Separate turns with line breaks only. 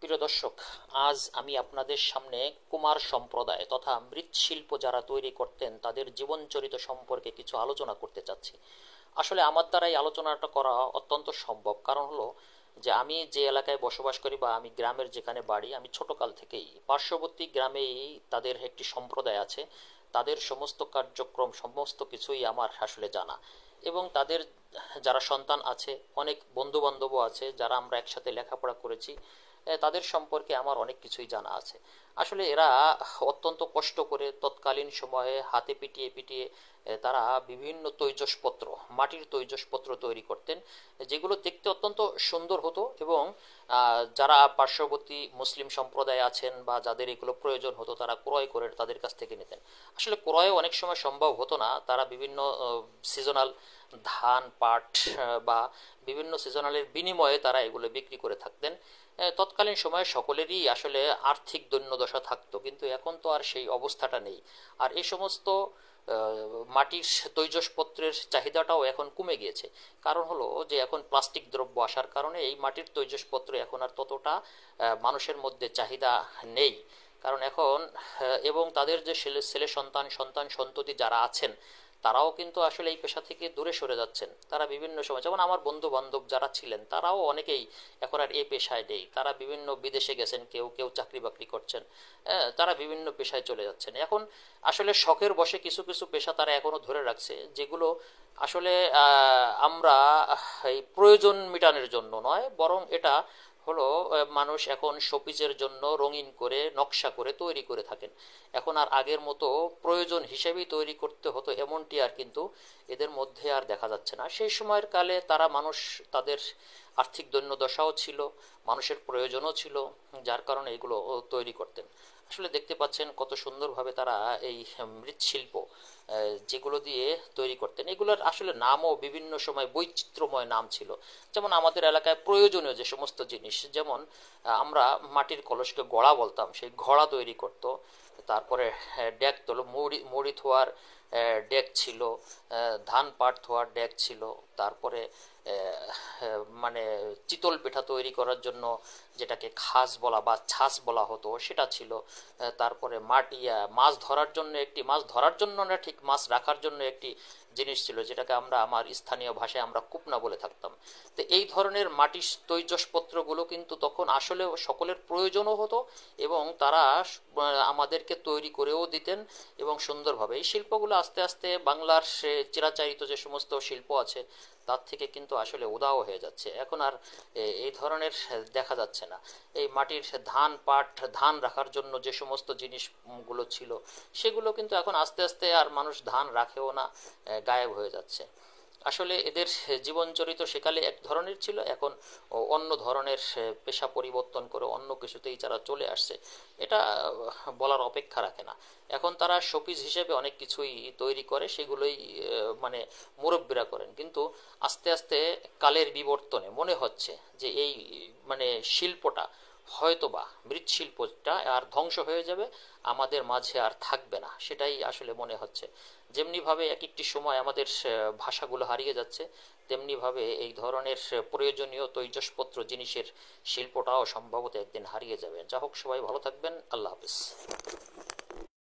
প্রিয় দর্শক, আজ আমি আপনাদের সামনে কুমার সম্প্রদায় তথা মৃৎশিল্প যারা তৈরি করতেন তাদের জীবনচরিত সম্পর্কে কিছু আলোচনা করতে চাচ্ছি। আসলে আমার দ্বারা এই আলোচনাটা করা অত্যন্ত সম্ভব, কারণ হলো যে আমি যে এলাকায় বসবাস করি বা আমি গ্রামের যেখানে বাড়ি, আমি ছোটকাল থেকেই পার্শ্ববর্তী গ্রামেই তাদের একটি সম্প্রদায় আছে। তাদের সমস্ত কার্যক্রম সমস্ত কিছুই আমার আসলে জানা, এবং তাদের যারা সন্তান আছে, অনেক বন্ধু বান্ধবও আছে যারা আমরা একসাথে লেখাপড়া করেছি। তাদের সম্পর্কে আমার অনেক কিছুই জানা আছে। আসলে এরা অত্যন্ত কষ্ট করে তৎকালীন সময়ে হাতে পিটিয়ে পিটিয়ে তারা বিভিন্ন তৈজসপত্র, মাটির তৈজসপত্র তৈরি করতেন, যেগুলো দেখতে অত্যন্ত সুন্দর হতো। এবং যারা পার্শ্ববর্তী মুসলিম সম্প্রদায় আছেন বা যাদের এগুলো প্রয়োজন হতো তারা ক্রয় করে তাদের কাছ থেকে নিতেন। আসলে ক্রয় অনেক সময় সম্ভব হতো না, তারা বিভিন্ন সিজনাল ধান পাট বা বিভিন্ন সিজনালের বিনিময়ে তারা এগুলো বিক্রি করে থাকতেন। তৎকালীন সময়ে সকলেরই আসলে আর্থিক দৈন্যদশা থাকতো, কিন্তু এখন তো আর সেই অবস্থাটা নেই। আর এই সমস্ত মাটির তৈজসপত্রের চাহিদাটাও এখন কমে গিয়েছে। কারণ হলো যে এখন প্লাস্টিক দ্রব্য আসার কারণে এই মাটির তৈজসপত্র এখন আর ততটা মানুষের মধ্যে চাহিদা নেই। কারণ এখন এবং তাদের যে ছেলে ছেলে সন্তান সন্তান সন্ততি যারা আছেন তারাও কিন্তু আসলে এই পেশা থেকে দূরে সরে যাচ্ছেন। তারা বিভিন্ন সময়, যেমন আমার বন্ধু বান্ধব যারা ছিলেন তারাও অনেকেই এখন আর এই পেশায় নেই, তারা বিভিন্ন বিদেশে গেছেন, কেউ কেউ চাকরি বাকরি করছেন। তারা বিভিন্ন পেশায় চলে যাচ্ছেন এখন। আসলে শখের বশে কিছু কিছু পেশা তারা এখনো ধরে রাখছে, যেগুলো আসলে আমরা এই প্রয়োজন মেটানোর জন্য নয়, বরং এটা হলো মানুষ এখন শোপিসের জন্য রঙিন করে নকশা করে তৈরি করে থাকেন। এখন আর আগের মতো প্রয়োজন হিসেবেই তৈরি করতে হতো এমনটি আর কিন্তু এদের মধ্যে আর দেখা যাচ্ছে না। সেই সময়ের কালে তারা মানুষ, তাদের আর্থিক দৈন্যদশাও ছিল, মানুষের প্রয়োজনও ছিল, যার কারণে এগুলো তৈরি করতেন। আসলে দেখতে পাচ্ছেন কত সুন্দরভাবে তারা এই মৃৎশিল্প যেগুলো দিয়ে তৈরি করতেন, এগুলোর আসলে নামও বিভিন্ন সময় বৈচিত্র্যময় নাম ছিল। যেমন আমাদের এলাকায় প্রয়োজনীয় যে সমস্ত জিনিস, যেমন আমরা মাটির কলসকে ঘড়া বলতাম, সেই ঘড়া তৈরি করত। তারপরে ডেক তোলো, মুড়ি মুড়ি থোয়ার ডেক ছিল, ধান পাট থোয়ার ডেক ছিল। তারপরে মানে চিতল পিঠা তৈরি করার জন্য যেটাকে খাস বলা বা ছাস বলা হতো সেটা ছিল। তারপরে মাছ ধরার জন্য একটি, মাছ ধরার জন্য না ঠিক মাছ রাখার জন্য একটি জিনিস ছিল, যেটাকে আমরা আমার স্থানীয় ভাষায় আমরা কুপনা বলে থাকতাম। তো এই ধরনের মাটির তৈজসপত্রগুলো কিন্তু তখন আসলে সকলের প্রয়োজনও হতো, এবং তারা আমাদেরকে তৈরি করেও দিতেন এবং সুন্দরভাবে। এই শিল্পগুলো আস্তে আস্তে বাংলার চিরাচরিত যে সমস্ত শিল্প আছে তার থেকে কিন্তু আসলে উধাও হয়ে যাচ্ছে, এখন আর এই ধরনের দেখা যাচ্ছে না। এই মাটির ধান পাট, ধান রাখার জন্য যে সমস্ত জিনিসগুলো ছিল সেগুলো কিন্তু এখন আস্তে আস্তে আর মানুষ ধান রাখেও না, গায়েব হয়ে যাচ্ছে। আসলে এদের জীবনচরিত সেকালে এক ধরনের ছিল, এখন অন্য ধরনের পেশা পরিবর্তন করে অন্য কিছুতেই যারা চলে আসছে, এটা বলার অপেক্ষা রাখে না। এখন তারা শোপিস হিসেবে অনেক কিছুই তৈরি করে, সেগুলোই মানে মুরব্বীরা করেন। কিন্তু আস্তে আস্তে কালের বিবর্তনে মনে হচ্ছে যে এই মানে শিল্পটা হয়তোবা মৃৎশিল্পটা আর ধ্বংস হয়ে যাবে, আমাদের মাঝে আর থাকবে না, সেটাই আসলে মনে হচ্ছে। যেমনিভাবে এক একটি সময় আমাদের ভাষাগুলো হারিয়ে যাচ্ছে, তেমনিভাবে এই ধরনের প্রয়োজনীয় তৈজসপত্র জিনিসের শিল্পটাও সম্ভবত একদিন হারিয়ে যাবে। যা হোক, সবাই ভালো থাকবেন। আল্লাহ হাফিজ।